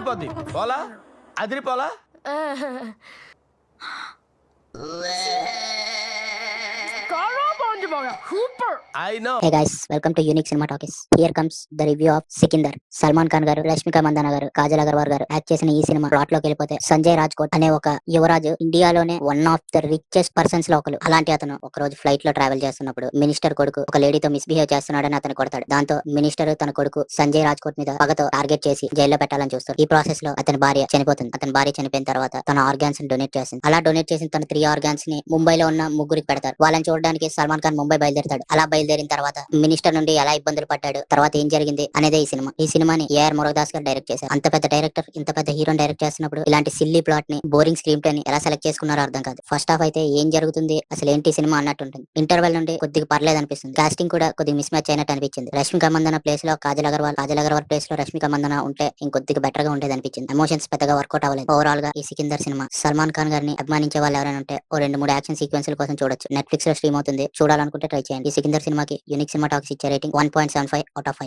అదిరిపోద్ది. పోలా అదిరిపోలా. I know. Hey guys, welcome to Unique Cinema Talkies. Here comes the review of Sikindar. Salman Khan గారు, రష్మిక మందాన గారు, కాజల్ అగర్వాల్ గారు act చేసిన ఈ సినిమా ప్లాట్ లోకి వెళ్ళిపోతే సంజయ్ రాజ్కోట్ అనే ఒక యువరాజు ఇండియాలోనే one of the richest persons లో ఒకరు. అలాంటి అతను ఒక రోజు ఫ్లైట్ లో ట్రావెల్ చేస్తున్నప్పుడు మినిస్టర్ కొడుకు ఒక లేడీతో మిస్బిహేవ్ చేస్తున్నాడని అతను కొడతాడు. దాంతో మినిస్టర్ తన కొడుకు సంజయ్ రాజ్కోట్ మీద పగతో టార్గెట్ చేసి జైల్లో పెట్టాలని చూస్తారు. ఈ ప్రాసెస్ లో అతని భార్య చనిపోతుంది. అతని భార్య చనిపోయిన తర్వాత తన ఆర్గాన్స్ ని డొనేట్ చేస్తుంది. అలా డొనేట్ చేసిన తన 3 ఆర్గాన్స్ ని ముంబైలో ఉన్న ముగ్గురికి పెడతారు. వాళ్ళని చూడడానికి సల్మాన్ ఖాన్ ముంబై బయలుదేరతాడు. అలా బయలుదేరిన తర్వాత మినిస్టర్ నుండి ఎలా ఇబ్బందులు పడ్డాడు, తర్వాత ఏం జరిగింది అనేదే ఈ సినిమా. ఈ సినిమాని ఏఆర్ మురుగదాస్ గారు డైరెక్ట్ చేశారు. అంత పెద్ద డైరెక్టర్ ఇంత పెద్ద హీరోని డైరెక్ట్ చేస్తున్నప్పుడు ఇలాంటి సిల్లీ ప్లాట్ ని, బోరింగ్ స్క్రీన్ ప్లే ని ఎలా సెలెక్ట్ చేసుకున్నారో అర్థం కాదు. ఫస్ట్ హాఫ్ అయితే ఏం జరుగుతుంది, అసలు ఏంటి సినిమా అన్నట్టు ఉంటుంది. ఇంటర్వెల్ నుండి కొద్దిగా పర్లేదు అనిపిస్తుంది. కాస్టింగ్ కూడా కొద్దిగా మిస్ మ్యాచ్ అయినట్టు అనిపించింది. రష్మిక మందన ప్లేస్ లో కాజల్ అగర్వాల్, కాజల్ అగర్వాల్ ప్లేస్ లో రష్మిక మందన ఉంటే ఇంకొద్దిగా బెటర్ గా ఉండేది అనిపించింది. ఎమోషన్స్ పెద్దగా వర్కౌట్ అవ్వలేదు. ఓవరాల్ గా ఈ సికిందర్ సినిమా సల్మాన్ ఖాన్ గారిని అభిమానించే వాళ్ళు ఎవరైనా ఉంటే ఓ 2-3 యాక్షన్ సీక్వెన్స్ల కోసం చూడొచ్చు. నెట్ఫ్లిక్స్ లో స్ట్రీమ్ అవుతుంది. చూడాలనుకుంటే ట్రై చేయండి. ఈ సికిందర్ సినిమాకి యూనిక్ సినిమా టాక్స్ ఇచ్చే రేటింగ్ 1.75 out of 5.